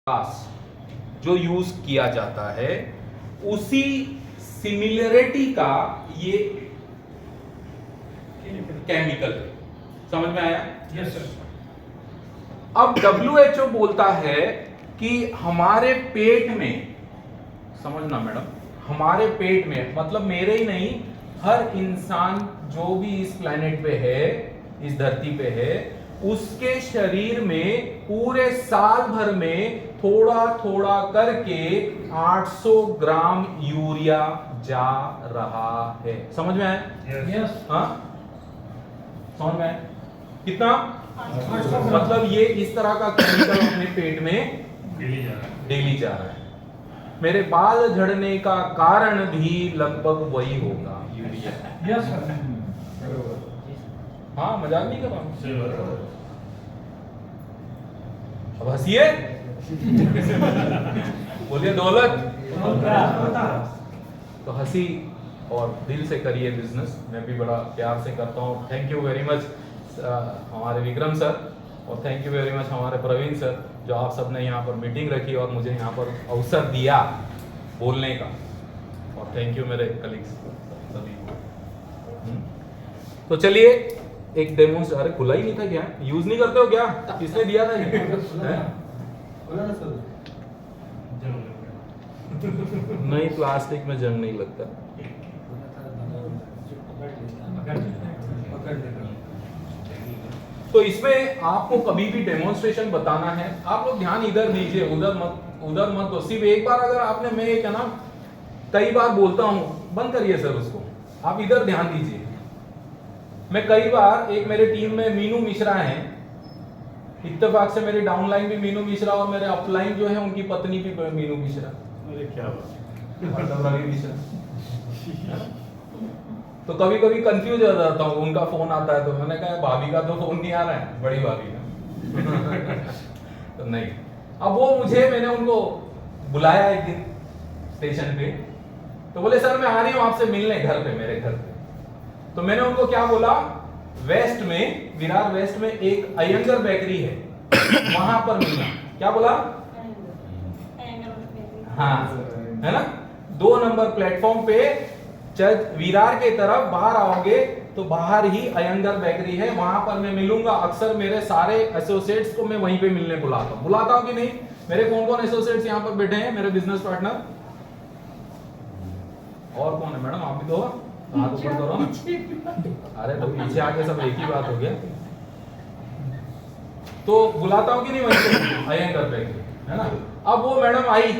Class जो use किया जाता है उसी सिमिलरिटी का ये केमिकल है। समझ में आया? Yes sir. अब WHO बोलता है कि हमारे पेट में, समझना मैडम, हमारे पेट में मतलब मेरे ही नहीं, हर इंसान जो भी इस प्लेनेट पे है, इस धरती पे है, उसके शरीर में पूरे साल भर में थोड़ा थोड़ा करके 800 ग्राम यूरिया जा रहा है। समझ में आया? यस। हाँ, समझ में आया? कितना? मतलब ये इस तरह का केमिकल अपने पेट में डेली जा रहा है। मेरे बाल झड़ने का कारण भी लगभग वही होगा, यूरिया। Yes sir. हाँ, मजाक नहीं कर रहा हूं। अब हंसिए। बोलिए दौलत। तो हंसी और दिल से करिए बिजनेस। मैं भी बड़ा प्यार से करता हूँ। थैंक यू वेरी मच हमारे विक्रम सर, और थैंक यू वेरी मच हमारे प्रवीण सर, जो आप सबने यहाँ पर मीटिंग रखी और मुझे यहाँ पर अवसर दिया बोलने का। और थैंक यू मेरे कलीग्स सभी को। तो चलिए एक डेमोन्स्ट्रेशन। अरे खुला ही नहीं था क्या? यूज नहीं करते हो क्या? किसने दिया था ये? नहीं, प्लास्टिक में जंग नहीं लगता। तो इसमें आपको कभी भी डेमोन्स्ट्रेशन बताना है, आप लोग ध्यान इधर दीजिए, उधर मत दो। सिर्फ एक बार अगर आपने, मैं एक है ना कई बार बोलता हूं, बंद करिए सर उसको, आप इधर ध्यान दीजिए। मैं कई बार, एक मेरे टीम में मीनू मिश्रा हैं, इत्तेफाक से मेरे डाउनलाइन भी मीनू मिश्रा और मेरे अपलाइन जो है उनकी पत्नी भी मीनू मिश्रा। अरे क्या बात, मतलब रवि मिश्रा। तो कभी कभी कंफ्यूज हो जाता हूँ, उनका फोन आता है तो मैंने कहा भाभी का तो फोन नहीं आ रहा है, बड़ी भाभी का। तो नहीं, अब वो मुझे, मैंने उनको बुलाया एक दिन स्टेशन पे, तो बोले सर मैं आ रही हूँ आपसे मिलने घर पे, मेरे घर पे। तो मैंने उनको क्या बोला, वेस्ट में, विरार वेस्ट में एक अयंगर बेकरी है, वहां पर मिलना। क्या बोला? हाँ, है ना, 2 नंबर प्लेटफॉर्म पे विरार के तरफ बाहर आओगे तो बाहर ही अयंगर बेकरी है, वहां पर मैं मिलूंगा। अक्सर मेरे सारे एसोसिएट्स को मैं वहीं पे मिलने बुलाता हूं कि नहीं? मेरे कौन कौन एसोसिएट्स यहाँ पर बैठे हैं, मेरे बिजनेस पार्टनर? और कौन है मैडम? आप भी तो हो, हाथ ऊपर करो ना। अरे तो पीछे आके सब एक ही बात हो गया। तो बुलाता हूं कि नहीं वहीं पे अयंगर बेकरी, है ना। अब वो मैडम आई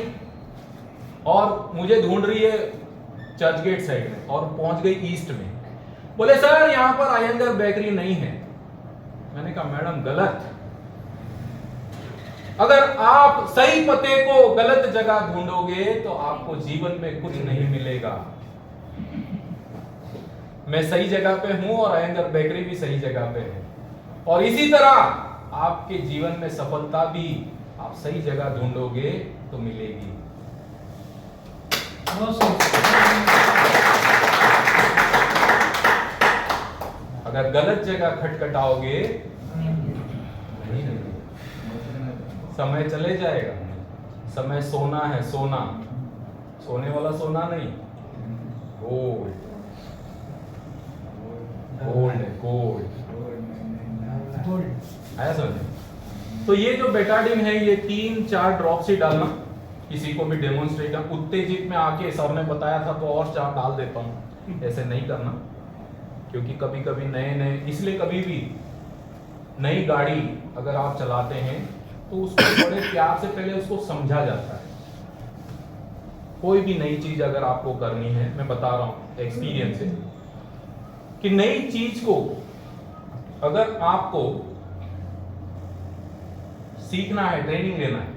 और मुझे ढूंढ रही है चर्च गेट साइड में, और पहुंच गई ईस्ट में। बोले सर यहां पर अयंगर बेकरी नहीं है। मैंने कहा मैडम गलत, अगर आप सही पते को गलत जगह ढूंढोगे तो आपको जीवन में कुछ नहीं मिलेगा। मैं सही जगह पे हूं और अयंगर बेकरी भी सही जगह पे है, और इसी तरह आपके जीवन में सफलता भी आप सही जगह ढूंढोगे तो मिलेगी। अगर गलत जगह खटखटाओगे नहीं, समय चले जाएगा। समय सोना है, सोना, सोने वाला सोना नहीं, गोल्ड, गोल्ड है, गोल्ड। आया समझ? तो ये जो बेटाडिन है, ये 3-4 ड्रॉप्स ही डालना। किसी को भी डेमोन्स्ट्रेट उत्तेजित में आके सर ने बताया था तो और 4 डाल देता हूं, ऐसे नहीं करना। क्योंकि कभी कभी नए, इसलिए कभी भी नई गाड़ी अगर आप चलाते हैं तो उसको बड़े प्यार से पहले उसको समझा जाता है। कोई भी नई चीज अगर आपको करनी है, मैं बता रहा हूं एक्सपीरियंस से, कि नई चीज को अगर आपको सीखना है, ट्रेनिंग लेना है,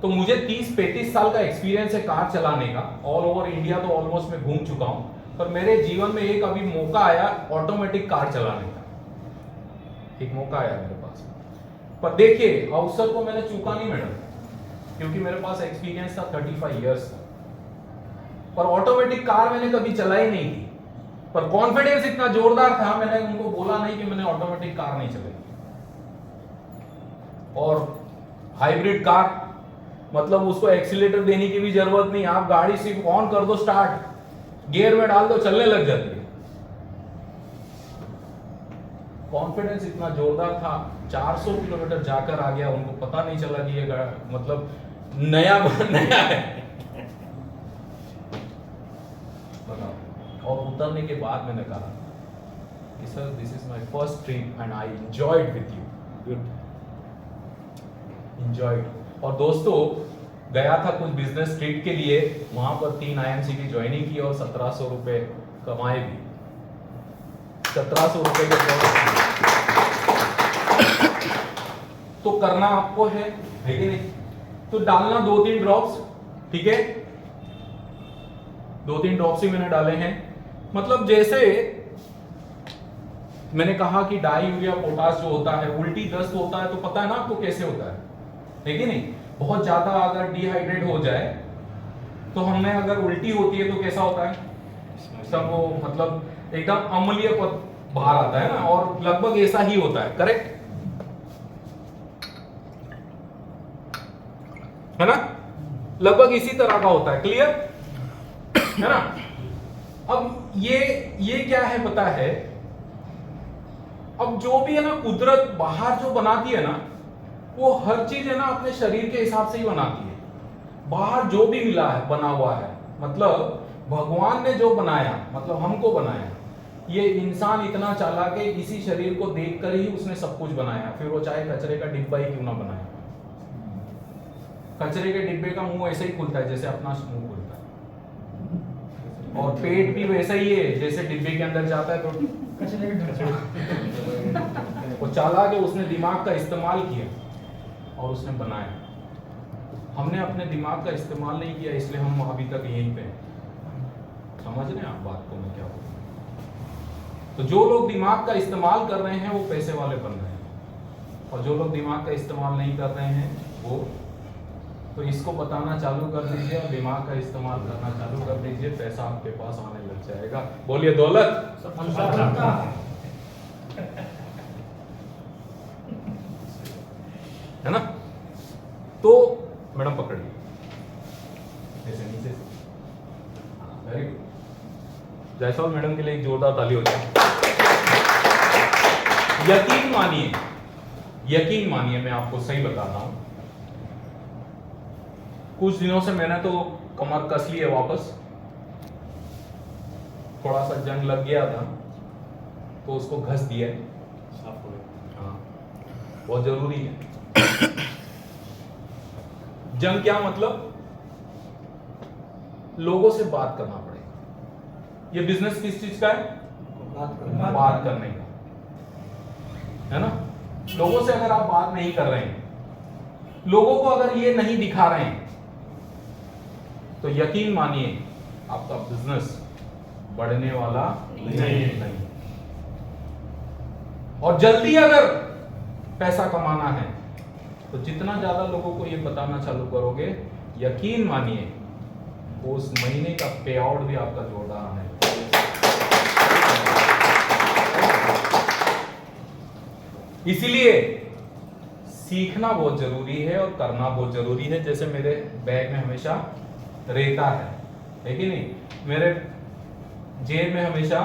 तो मुझे 30-35 साल का एक्सपीरियंस है कार चलाने का। ऑल ओवर इंडिया तो ऑलमोस्ट मैं घूम चुका हूं, पर मेरे जीवन में एक अभी मौका आया ऑटोमेटिक कार चलाने का, एक मौका आया मेरे पास। पर देखिए अवसर को मैंने चूका नहीं मैडम, क्योंकि मेरे पास एक्सपीरियंस था 35 इयर्स का। पर ऑटोमेटिक कार मैंने कभी चलाई नहीं थी, पर कॉन्फिडेंस इतना जोरदार था, मैंने उनको बोला नहीं कि मैंने ऑटोमेटिक कार नहीं चलाई। और हाइब्रिड कार, मतलब उसको एक्सीलेटर देने की भी जरूरत नहीं, आप गाड़ी सिर्फ ऑन कर दो, स्टार्ट गियर में डाल दो, चलने लग जाती है। कॉन्फिडेंस इतना जोरदार था, 400 किलोमीटर जाकर आ गया, उनको पता नहीं चला कि ये मतलब नया नया है। और उतरने के बाद मैंने कहा कि sir this is my first trip and I enjoyed with you, good. Enjoyed. और दोस्तों गया था कुछ बिजनेस ट्रिप के लिए, वहां पर 3 IMC की ज्वाइनिंग की और 1700 रुपए कमाए भी। 1700 रुपए के तो करना आपको है कि नहीं? तो डालना 2-3 ड्रॉप्स, ठीक है, 2-3 ड्रॉप्स ही मैंने डाले हैं। मतलब जैसे मैंने कहा कि डाई यूरिया पोटाश जो होता है, उल्टी दस्त होता है तो पता है ना आपको कैसे होता है कि नहीं? बहुत ज्यादा अगर डिहाइड्रेट हो जाए तो हमें अगर उल्टी होती है तो कैसा होता है, सब वो मतलब एकदम अम्लीय पद बाहर आता है ना, और लगभग ऐसा ही होता है, करेक्ट है ना? लगभग इसी तरह का होता है, क्लियर है ना? अब ये क्या है पता है, अब जो भी है ना कुदरत बाहर जो बनाती है ना, वो हर चीज है ना अपने शरीर के हिसाब से ही बनाती है। बाहर जो भी मिला है बना हुआ है, मतलब भगवान ने जो बनाया, मतलब हमको बनाया, ये इंसान इतना चालाक है, इसी शरीर को देखकर ही उसने सब कुछ बनाया, फिर वो चाहे कचरे का डिब्बा ही क्यों ना बनाया। कचरे के डिब्बे का मुंह ऐसे ही खुलता है जैसे अपना मुंह खुलता है, और पेट भी वैसा ही है, जैसे डिब्बे के अंदर जाता है तो वो चालाक है, उसने दिमाग का इस्तेमाल किया और उसने बनाया। हमने अपने दिमाग का इस्तेमाल नहीं किया, इसलिए हम अभी तक यहीं पे हैं। समझ रहे हैं आप बात को मैं क्या बोल रहा हूं? तो जो लोग दिमाग का इस्तेमाल कर रहे हैं वो पैसे वाले बन रहे हैं, और जो लोग दिमाग का इस्तेमाल नहीं कर रहे हैं वो, तो इसको बताना चालू कर दीजिए और दिमाग का इस्तेमाल करना चालू कर दीजिए, पैसा आपके पास आने लग जाएगा। बोलिए दौलत है ना? तो मैडम पकड़िए ऐसे नीचे से, वेरी गुड। जायसवाल मैडम के लिए एक जोरदार ताली हो जाए। यकीन मानिए मैं आपको सही बता रहा हूं, कुछ दिनों से मैंने तो कमर कस ली है वापस, थोड़ा सा जंग लग गया था तो उसको घस दिया है। हाँ, बहुत जरूरी है। जंग क्या मतलब? लोगों से बात करना पड़ेगा। ये बिजनेस किस चीज का है? बात करने का है ना? लोगों से अगर आप बात नहीं कर रहे हैं, लोगों को अगर ये नहीं दिखा रहे हैं, तो यकीन मानिए आपका बिजनेस बढ़ने वाला नहीं। और जल्दी अगर पैसा कमाना है तो जितना ज्यादा लोगों को ये बताना चालू करोगे, यकीन मानिए उस महीने का पे आउट भी आपका जोरदार आने लगेगा। इसीलिए सीखना बहुत जरूरी है और करना बहुत जरूरी है। जैसे मेरे बैग में हमेशा रहता है कि नहीं? मेरे जेब में हमेशा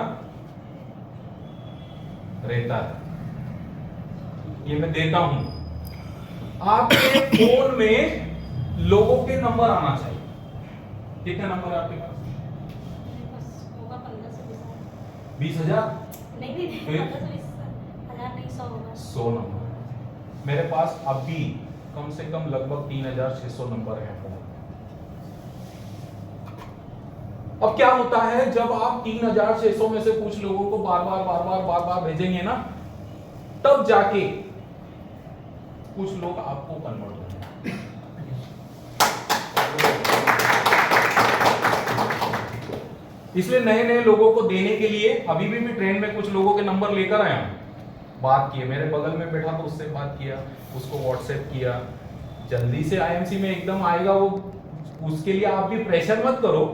रहता है, ये मैं देता हूं। आपके फोन में लोगों के नंबर आना चाहिए। कितने नंबर है आपके पास? होगा 15 से 20,000? नहीं 15 से 20,000 नहीं, 100 होगा। 100 नंबर मेरे पास अभी कम से कम लगभग 3,600 नंबर हैं फोन। अब क्या होता है, जब आप 3,600 में से कुछ लोगों को बार बार भेजेंगे ना, तब जाके कुछ लोग आपको कन्वर्ट होंगे। इसलिए नए लोगों को देने के लिए अभी भी ट्रेन में कुछ लोगों के नंबर लेकर आया हूं, बात किए, मेरे बगल में बैठा तो उससे बात किया, उसको व्हाट्सएप किया। जल्दी से आईएमसी में एकदम आएगा वो, उसके लिए आप भी प्रेशर मत करो,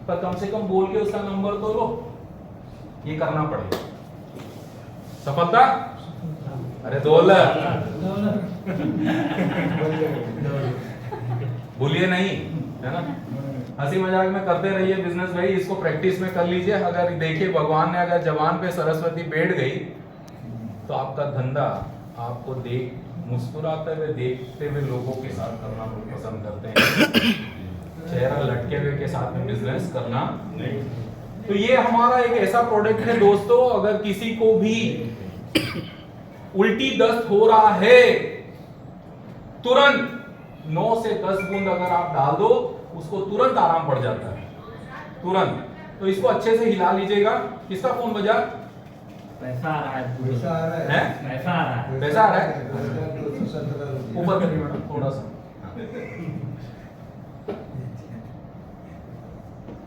पर कम से कम बोल के उसका नंबर तो लो। ये करना पड़ेगा। सफलता अरे दौलत भूलिए नहीं, है ना। हंसी मजाक में करते रहिए बिजनेस भाई, इसको प्रैक्टिस में कर लीजिए। अगर देखिए भगवान ने अगर जवान पे सरस्वती बैठ गई तो आपका धंधा आपको मुस्कुराते हुए देखते हुए लोगों के साथ करना लोग पसंद करते हैं, चेहरा लटके हुए के साथ में बिजनेस करना नहीं। तो ये हमारा एक ऐसा प्रोडक्ट है दोस्तों, अगर किसी को भी उल्टी दस्त हो रहा है, तुरंत 9 से 10 बूंद अगर आप डाल दो, उसको तुरंत आराम पड़ जाता है, तुरंत। तो इसको अच्छे से हिला लीजिएगा। किसका फोन बजा? पैसा आ रहा है, पैसा आ रहा है। हैं? पैसा आ रहा है। पैसा आ रहा है? 217 ऊपर करिए मैडम थोड़ा सा।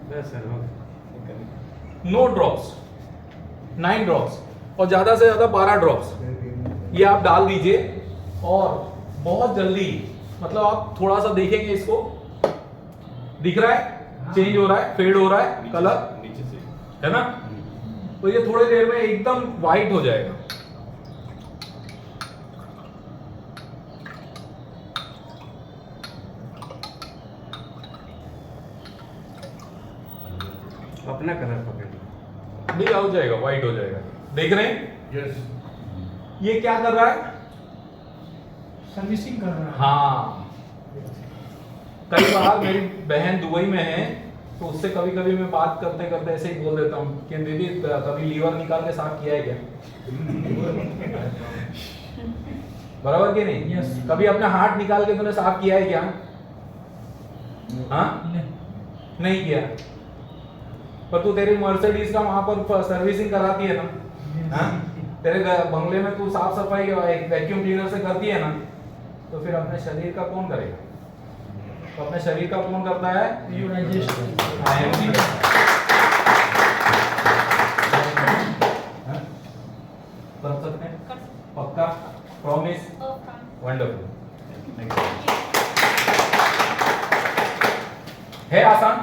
बस सर हो नो ड्रॉप्स, 9 ड्रॉप्स और ज्यादा से ज्यादा 12 ड्रॉप्स ये आप डाल दीजिए। और बहुत जल्दी, मतलब आप थोड़ा सा देखेंगे इसको, दिख रहा है चेंज हो रहा है, फेड हो रहा है कलर, नीचे से है ना। तो ये थोड़ी देर में एकदम व्हाइट हो जाएगा। अपना कलर पकड़ नहीं हो जाएगा, व्हाइट हो जाएगा। देख रहे हैं यस ये क्या कर रहा है? सर्विसिंग कर रहा है। हाँ, कई बार मेरी बहन दुबई में है तो उससे कभी कभी मैं बात करते करते ऐसे ही बोल देता हूँ कि दीदी कभी लीवर निकाल के साफ किया है क्या? बराबर कि नहीं? Yes. कभी अपना हार्ट निकाल के तूने साफ किया है क्या? हाँ, नहीं किया। पर तू तेरी मर्सिडीज का वहां पर सर्विसिंग कराती है ना, हाँ? तेरे बंगले में तू साफ सफाई वैक्यूम क्लीनर से करती है ना, तो फिर अपने शरीर का कौन करेगा? तो अपने शरीर का कौन करता है? Ionization। IMC का। हाँ? कर सकते हैं? कर पक्का? प्रॉमिस? सकते वंडरफुल। है आसान?